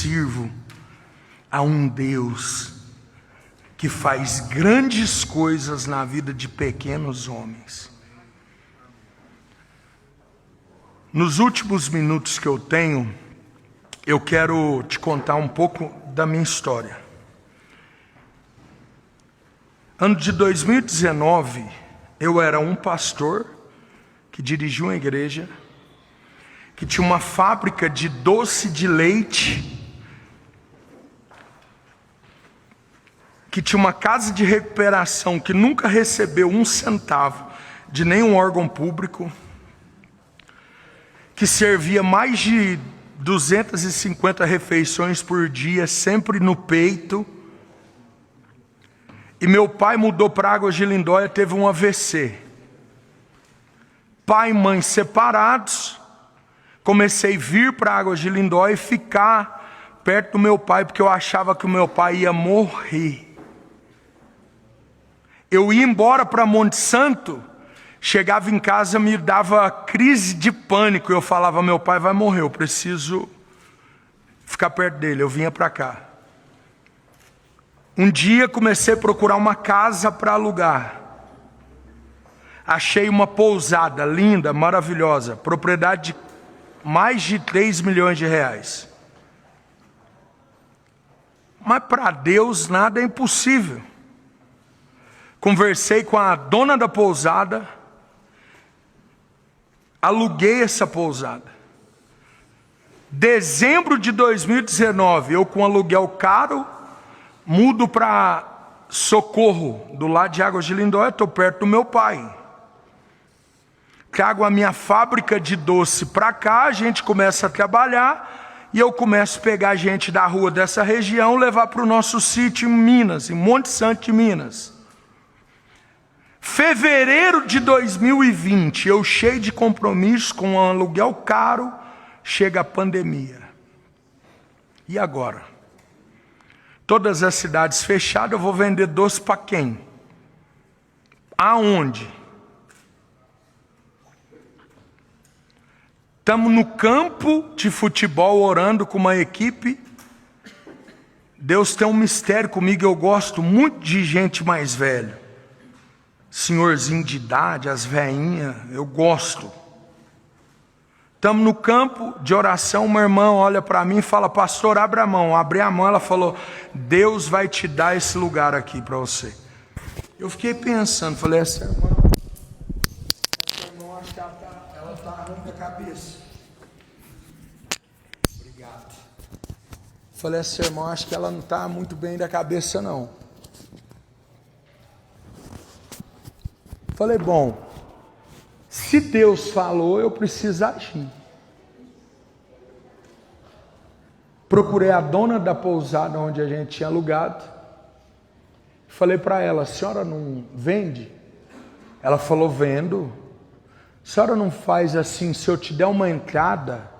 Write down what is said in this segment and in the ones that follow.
sirvo a um Deus que faz grandes coisas na vida de pequenos homens. Nos últimos minutos que eu tenho, eu quero te contar um pouco da minha história. Ano de 2019, eu era um pastor que dirigia uma igreja, que tinha uma fábrica de doce de leite, que tinha uma casa de recuperação que nunca recebeu um centavo de nenhum órgão público, que servia mais de 250 refeições por dia, sempre no peito. E meu pai mudou para Águas de Lindóia, teve um AVC. Pai e mãe separados, comecei a vir para Águas de Lindóia e ficar perto do meu pai, porque eu achava que o meu pai ia morrer. Eu ia embora para Monte Santo, chegava em casa, me dava crise de pânico. Eu falava, meu pai vai morrer, eu preciso ficar perto dele. Eu vinha para cá. Um dia comecei a procurar uma casa para alugar. Achei uma pousada linda, maravilhosa, propriedade de mais de 3 milhões de reais. Mas para Deus nada é impossível. Conversei com a dona da pousada, aluguei essa pousada. Dezembro de 2019, eu com aluguel caro, mudo para Socorro, do lado de Águas de Lindóia, estou perto do meu pai. Trago a minha fábrica de doce para cá, a gente começa a trabalhar, e eu começo a pegar gente da rua dessa região, levar para o nosso sítio em Minas, em Monte Santo de Minas. Fevereiro de 2020, eu cheio de compromisso, com um aluguel caro, chega a pandemia. E agora? Todas as cidades fechadas, eu vou vender doce para quem? Aonde? Estamos no campo de futebol orando com uma equipe. Deus tem um mistério comigo, eu gosto muito de gente mais velha. Senhorzinho de idade, as velhinhas, eu gosto. Estamos no campo de oração, uma irmã olha para mim e fala, pastor, abre a mão. Abri a mão, ela falou, Deus vai te dar esse lugar aqui para você. Eu fiquei pensando, falei, essa irmã acho que ela está ruim da cabeça. Obrigado. Falei, essa irmã acho que ela não está muito bem da cabeça não. Falei, bom, se Deus falou, eu preciso agir. Procurei a dona da pousada onde a gente tinha alugado. Falei para ela, a senhora não vende? Ela falou, vendo. A senhora não faz assim, se eu te der uma entrada,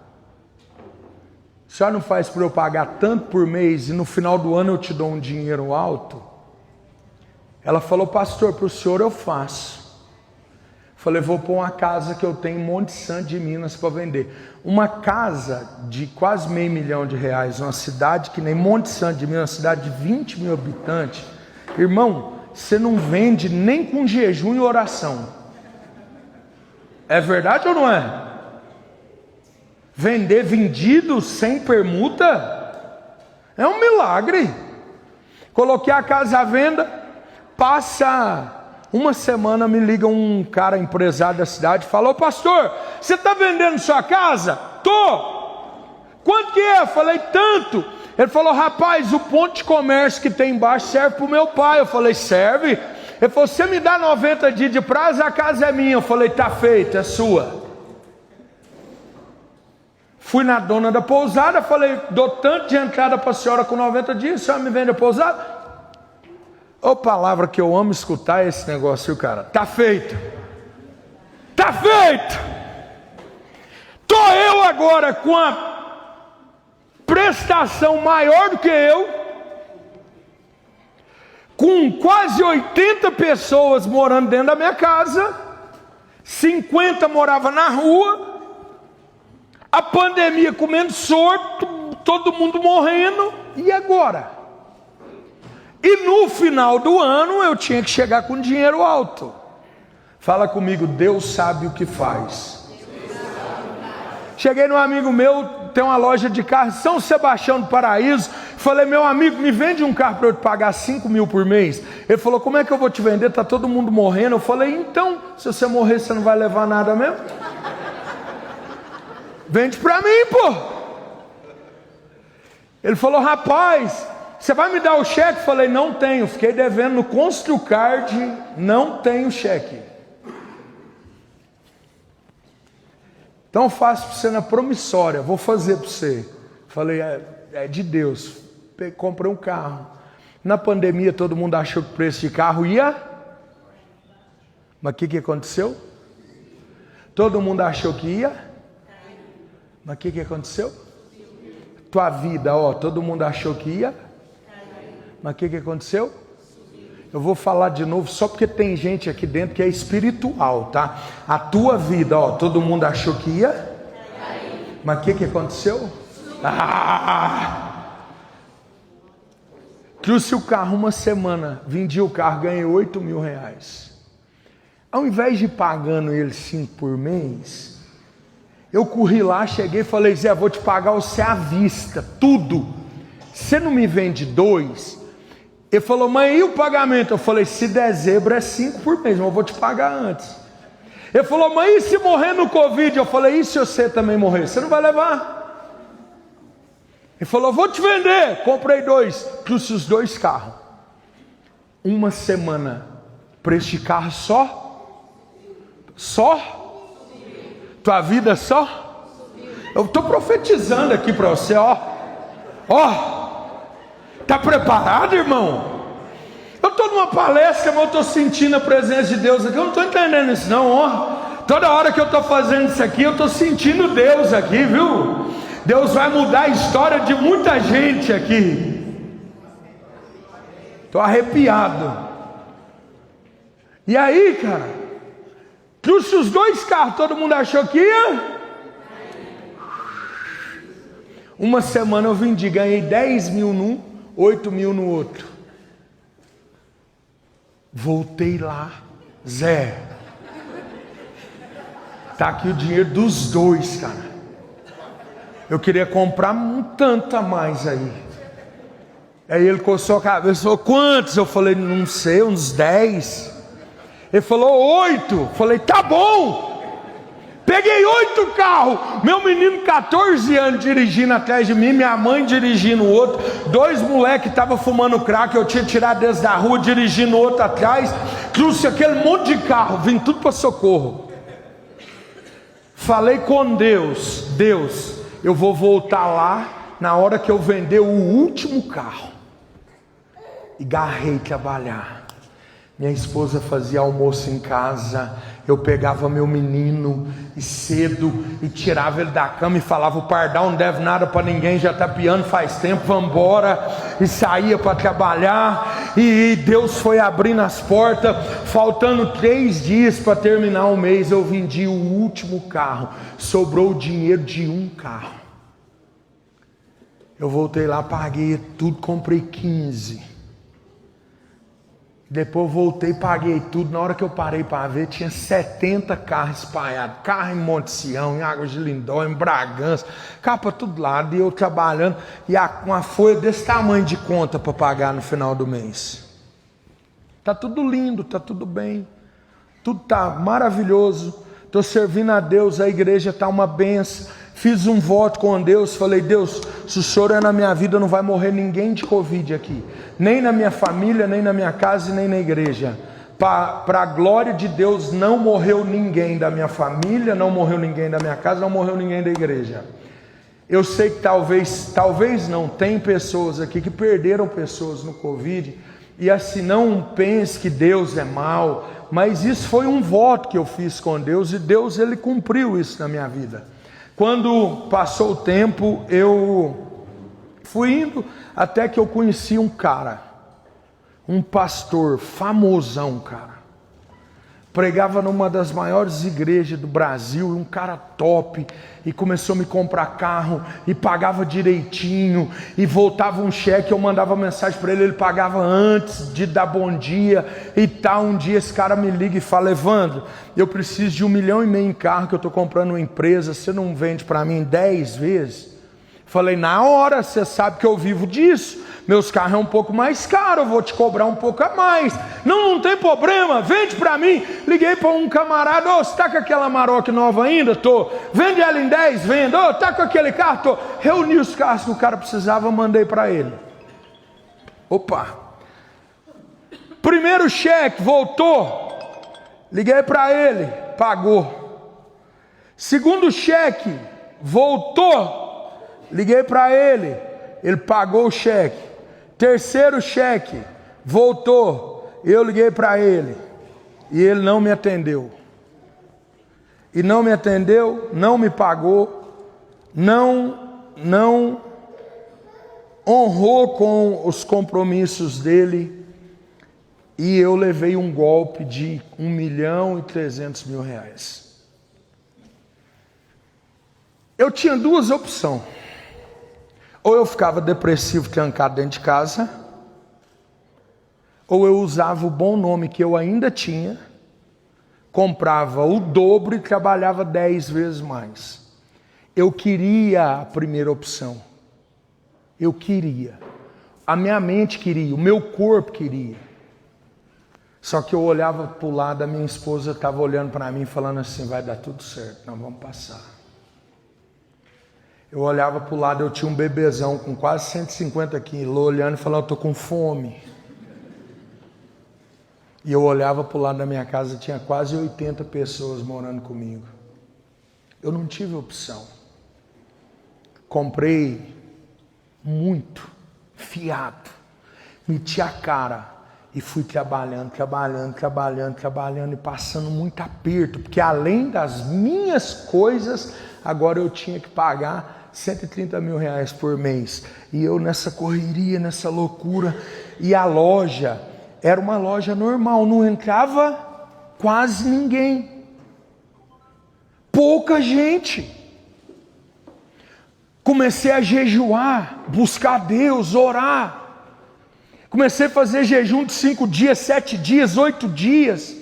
a senhora não faz para eu pagar tanto por mês e no final do ano eu te dou um dinheiro alto? Ela falou, pastor, para o senhor eu faço. Falei, vou pôr uma casa que eu tenho em Monte Santo de Minas para vender. Uma casa de quase R$500 mil, uma cidade que nem Monte Santo de Minas, uma cidade de 20 mil habitantes. Irmão, você não vende nem com jejum e oração. É verdade ou não é? Vender vendido sem permuta é um milagre. Coloquei a casa à venda, passa uma semana, me liga um cara empresário da cidade, falou, pastor, você está vendendo sua casa? Tô. Quanto que é? Eu falei, tanto. Ele falou, rapaz, o ponto de comércio que tem embaixo serve para o meu pai. Eu falei, serve? Ele falou, você me dá 90 dias de prazo, a casa é minha. Eu falei, tá feito, é sua. Fui na dona da pousada, falei, dou tanto de entrada para a senhora com 90 dias, a senhora me vende a pousada? Ô palavra que eu amo escutar esse negócio, cara. Tá feito. Tá feito. Tô eu agora com a prestação maior do que eu, com quase 80 pessoas morando dentro da minha casa, 50 moravam na rua, a pandemia comendo sorto, todo mundo morrendo, e agora? E no final do ano eu tinha que chegar com dinheiro alto. Fala comigo, Deus sabe o que faz. Cheguei num amigo meu, tem uma loja de carros, São Sebastião do Paraíso. Falei, meu amigo, me vende um carro para eu te pagar 5 mil por mês. Ele falou, como é que eu vou te vender? Está todo mundo morrendo. Eu falei, então, se você morrer, você não vai levar nada mesmo? Vende para mim, pô. Ele falou, rapaz, você vai me dar o cheque? Eu falei, não tenho, fiquei devendo no Construcard, não tenho cheque. Então eu faço para você na promissória, vou fazer para você. Falei, é de Deus. Comprei um carro. Na pandemia todo mundo achou que o preço de carro ia. Mas o que aconteceu? Todo mundo achou que ia. Mas o que aconteceu? Tua vida, ó, todo mundo achou que ia. Mas o que aconteceu? Eu vou falar de novo só porque tem gente aqui dentro que é espiritual, tá? A tua vida, ó, todo mundo achou que ia. Mas o que aconteceu? Trouxe o carro uma semana, vendi o carro, ganhei 8 mil reais. Ao invés de pagando ele 5 por mês, eu corri lá, cheguei e falei, Zé, vou te pagar você à vista, tudo. Você não me vende 2? Ele falou, mãe, e o pagamento? Eu falei, se dezembro é 5 por mês, mas eu vou te pagar antes. Ele falou, mãe, e se morrer no Covid? Eu falei, e se você também morrer? Você não vai levar? Ele falou, vou te vender. Comprei 2, trouxe os 2 carros. Uma semana, preço de carro só? Tua vida só? Eu estou profetizando aqui para você, ó. Tá preparado, irmão? Eu estou numa palestra, mas eu estou sentindo a presença de Deus aqui. Eu não estou entendendo isso não, ó. Toda hora que eu estou fazendo isso aqui, eu estou sentindo Deus aqui, viu? Deus vai mudar a história de muita gente aqui. Estou arrepiado. E aí, cara, trouxe os 2 carros, todo mundo achou que ia. Uma semana eu vendi, ganhei 10 mil num, 8 mil no outro. Voltei lá, Zé, tá aqui o dinheiro dos 2, cara. Eu queria comprar um tanto a mais aí. Aí ele coçou a cabeça, falou, quantos? Eu falei, não sei, uns 10. Ele falou, 8. Eu falei, tá bom. Peguei 8 carros, meu menino 14 anos dirigindo atrás de mim, minha mãe dirigindo o outro, 2 moleques estavam fumando crack, eu tinha tirado eles da rua, dirigindo o outro atrás, trouxe aquele monte de carro, vim tudo para Socorro. Falei com Deus, Deus, eu vou voltar lá na hora que eu vender o último carro. E garrei trabalhar. Minha esposa fazia almoço em casa, eu pegava meu menino e cedo e tirava ele da cama e falava, o pardal não deve nada para ninguém, já está piando faz tempo, vamos embora. E saía para trabalhar e Deus foi abrindo as portas. Faltando 3 dias para terminar o mês, eu vendi o último carro, sobrou o dinheiro de um carro. Eu voltei lá, paguei tudo, comprei 15. Depois voltei, paguei tudo. Na hora que eu parei para ver, tinha 70 carros espalhados. Carro em Monte Sião, em Águas de Lindó, em Bragança, carro para todo lado. E eu trabalhando, e uma folha desse tamanho de conta para pagar no final do mês. Tá tudo lindo, tá tudo bem. Tudo tá maravilhoso. Estou servindo a Deus, a igreja tá uma benção. Fiz um voto com Deus, falei, Deus, se o Senhor é na minha vida, não vai morrer ninguém de Covid aqui. Nem na minha família, nem na minha casa e nem na igreja. Para a glória de Deus, não morreu ninguém da minha família, não morreu ninguém da minha casa, não morreu ninguém da igreja. Eu sei que talvez não, tem pessoas aqui que perderam pessoas no Covid. E assim, não pense que Deus é mau, mas isso foi um voto que eu fiz com Deus e Deus, Ele cumpriu isso na minha vida. Quando passou o tempo, eu fui indo até que eu conheci um cara, um pastor famosão, cara. pregava numa das maiores igrejas do Brasil, um cara top, e começou a me comprar carro, e pagava direitinho, e voltava um cheque, eu mandava mensagem para ele, ele pagava antes de dar bom dia, e tal. Um dia esse cara me liga e fala: Evandro, eu preciso de 1,5 milhão em carro, que eu estou comprando uma empresa, você não vende para mim 10 vezes? Falei: na hora, você sabe que eu vivo disso, meus carros é um pouco mais caro, eu vou te cobrar um pouco a mais. Não tem problema, vende para mim. Liguei para um camarada: ô, você está com aquela Amarok nova ainda? Tô. Vende ela em 10? Vendo. Ô, tá com aquele carro? Tô. Reuni os carros que o cara precisava, mandei para ele. Opa. Primeiro cheque, voltou. Liguei para ele, pagou. Segundo cheque, voltou. Liguei para ele, ele pagou o cheque. Terceiro cheque, voltou, eu liguei para ele, e ele não me atendeu. E não me atendeu, não me pagou, não honrou com os compromissos dele, e eu levei um golpe de 1.300.000 reais. Eu tinha duas opções. Ou eu ficava depressivo, trancado dentro de casa, ou eu usava o bom nome que eu ainda tinha, comprava o dobro e trabalhava 10 vezes mais. Eu queria a primeira opção. Eu queria. A minha mente queria, o meu corpo queria. Só que eu olhava para o lado, a minha esposa estava olhando para mim, falando assim: vai dar tudo certo, nós vamos passar. Eu olhava para o lado, eu tinha um bebezão com quase 150 quilos, olhando e falando: eu estou com fome. E eu olhava para o lado da minha casa, tinha quase 80 pessoas morando comigo. Eu não tive opção. Comprei muito, fiado, meti a cara e fui trabalhando e passando muito aperto, porque além das minhas coisas, agora eu tinha que pagar 130 mil reais por mês. E eu nessa correria, nessa loucura. E a loja era uma loja normal, não entrava quase ninguém. Pouca gente. Comecei a jejuar, buscar Deus, orar. Comecei a fazer jejum de 5 dias, 7 dias, 8 dias.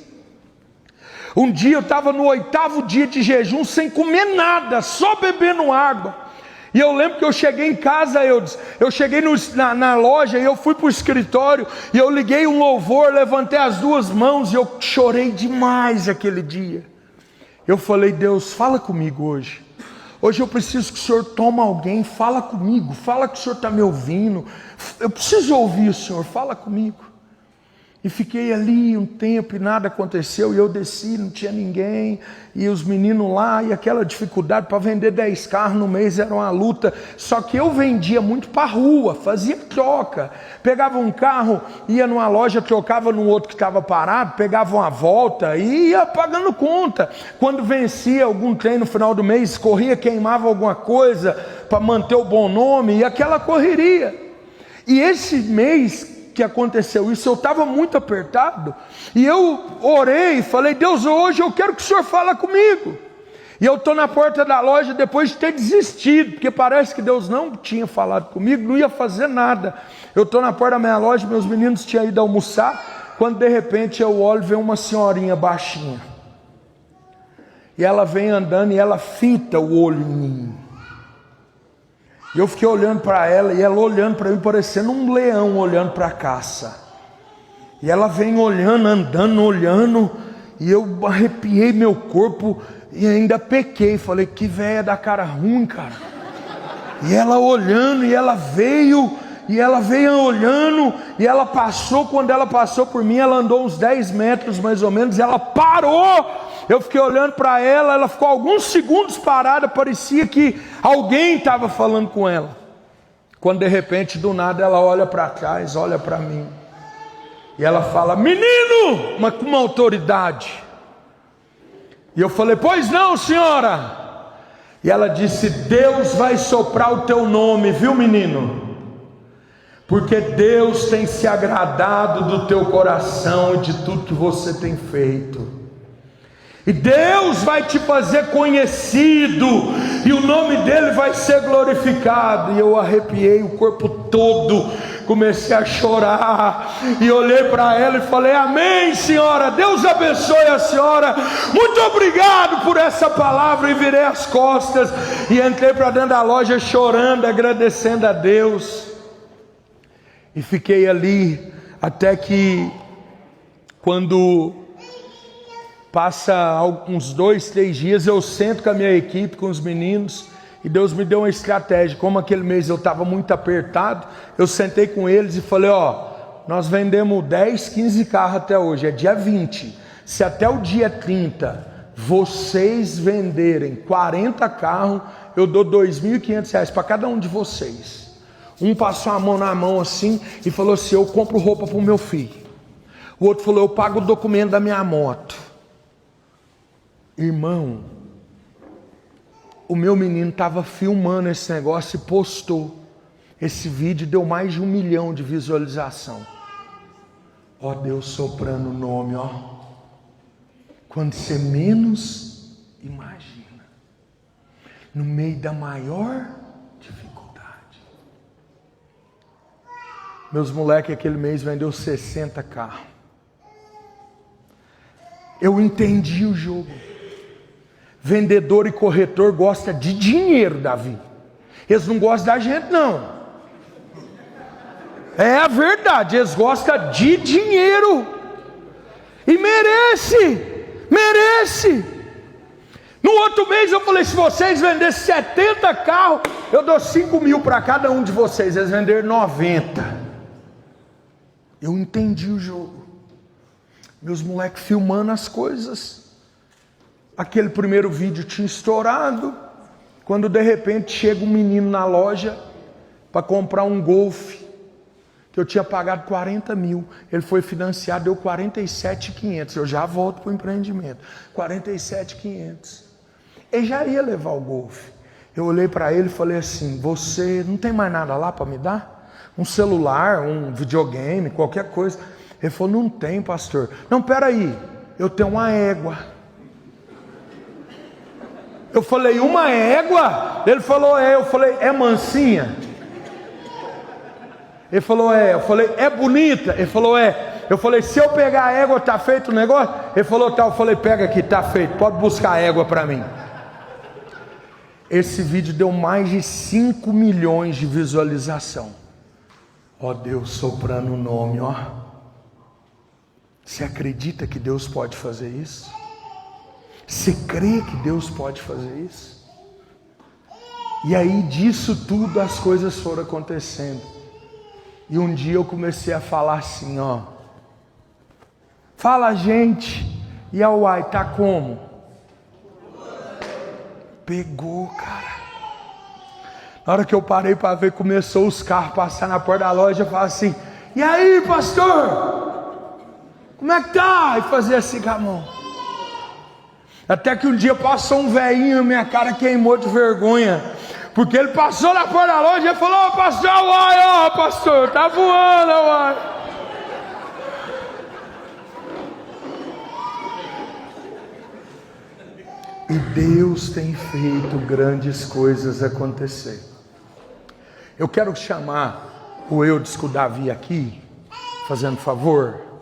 Um dia eu estava no 8º dia de jejum, sem comer nada, só bebendo água. E eu lembro que eu cheguei em casa, eu cheguei na loja, e eu fui para o escritório, e eu liguei um louvor, levantei as 2 mãos, e eu chorei demais aquele dia. Eu falei: Deus, fala comigo hoje. Hoje eu preciso que o Senhor tome alguém, fala comigo, fala que o Senhor está me ouvindo. Eu preciso ouvir o Senhor, fala comigo. E fiquei ali um tempo e nada aconteceu, e eu desci, não tinha ninguém, e os meninos lá, e aquela dificuldade para vender 10 carros no mês era uma luta. Só que eu vendia muito para a rua, fazia troca, pegava um carro, ia numa loja, trocava no outro que estava parado, pegava uma volta e ia pagando conta. Quando vencia algum trem no final do mês, corria, queimava alguma coisa para manter o bom nome, e aquela correria. E esse mês que aconteceu isso, eu estava muito apertado, e eu orei e falei: Deus, hoje eu quero que o Senhor fale comigo. E eu estou na porta da loja depois de ter desistido, porque parece que Deus não tinha falado comigo, não ia fazer nada. Eu estou na porta da minha loja, meus meninos tinham ido almoçar, quando de repente eu olho e vejo uma senhorinha baixinha, e ela vem andando e ela fita o olho em mim. E eu fiquei olhando para ela, e ela olhando para mim, parecendo um leão olhando para a caça. E ela vem olhando, andando, olhando, e eu arrepiei meu corpo, e ainda pequei. Falei: que véia da cara ruim, cara. E ela olhando, e ela veio olhando, e ela passou. Quando ela passou por mim, ela andou uns 10 metros mais ou menos, e ela parou. Eu fiquei olhando para ela, ela ficou alguns segundos parada, parecia que alguém estava falando com ela. Quando de repente, do nada, ela olha para trás, olha para mim, e ela fala: menino, mas com uma autoridade. E eu falei: pois não, senhora. E ela disse: Deus vai soprar o teu nome, viu, menino? Porque Deus tem se agradado do teu coração e de tudo que você tem feito. E Deus vai te fazer conhecido, e o nome dele vai ser glorificado. E eu arrepiei o corpo todo, comecei a chorar, e olhei para ela e falei: amém, senhora, Deus abençoe a senhora, muito obrigado por essa palavra. E virei as costas e entrei para dentro da loja chorando, agradecendo a Deus. E fiquei ali até que, quando passa uns 2, 3 dias, eu sento com a minha equipe, com os meninos, e Deus me deu uma estratégia. Como aquele mês eu estava muito apertado, eu sentei com eles e falei: nós vendemos 10, 15 carros até hoje, é dia 20, se até o dia 30 vocês venderem 40 carros, eu dou R$2.500 para cada um de vocês. Um passou a mão na mão assim e falou assim: eu compro roupa para o meu filho. O outro falou: eu pago o documento da minha moto. Irmão, o meu menino estava filmando esse negócio e postou. Esse vídeo deu mais de 1 milhão de visualização. Deus soprando o nome, quando você menos imagina, no meio da maior dificuldade. Meus moleques aquele mês vendeu 60 carros. Eu entendi o jogo. Vendedor e corretor gosta de dinheiro, Davi. Eles não gostam da gente, não. É a verdade, eles gostam de dinheiro. E merece. No outro mês eu falei: se vocês venderem 70 carros, eu dou 5 mil para cada um de vocês. Eles venderam 90. Eu entendi o jogo. Meus moleques filmando as coisas. Aquele primeiro vídeo tinha estourado, quando de repente chega um menino na loja para comprar um Golf, que eu tinha pagado 40 mil, ele foi financiado, deu 47.500, eu já volto para o empreendimento, 47.500, ele já ia levar o Golf. Eu olhei para ele e falei assim: você não tem mais nada lá para me dar? Um celular, um videogame, qualquer coisa? Ele falou: não tem, pastor. Não, peraí, eu tenho uma égua. Eu falei: uma égua? Ele falou: é. Eu falei: é mansinha? Ele falou: é. Eu falei: é bonita? Ele falou: é. Eu falei: se eu pegar a égua, tá feito o negócio? Ele falou: tá. Eu falei: pega aqui, tá feito, pode buscar a égua para mim. Esse vídeo deu mais de 5 milhões de visualização. Deus soprando o nome, Você acredita que Deus pode fazer isso? Você crê que Deus pode fazer isso? E aí disso tudo as coisas foram acontecendo. E um dia eu comecei a falar assim: fala, gente. E a Uai, tá como? Pegou, cara. Na hora que eu parei para ver, começou os carros passar na porta da loja, eu falei assim: e aí, pastor? Como é que tá? E fazia assim com a mão. Até que um dia passou um velhinho e minha cara queimou de vergonha, porque ele passou na porta da loja e falou: pastor, Uai, pastor, tá voando, Uai. E Deus tem feito grandes coisas acontecer. Eu quero chamar o Eudisco Davi aqui, fazendo favor.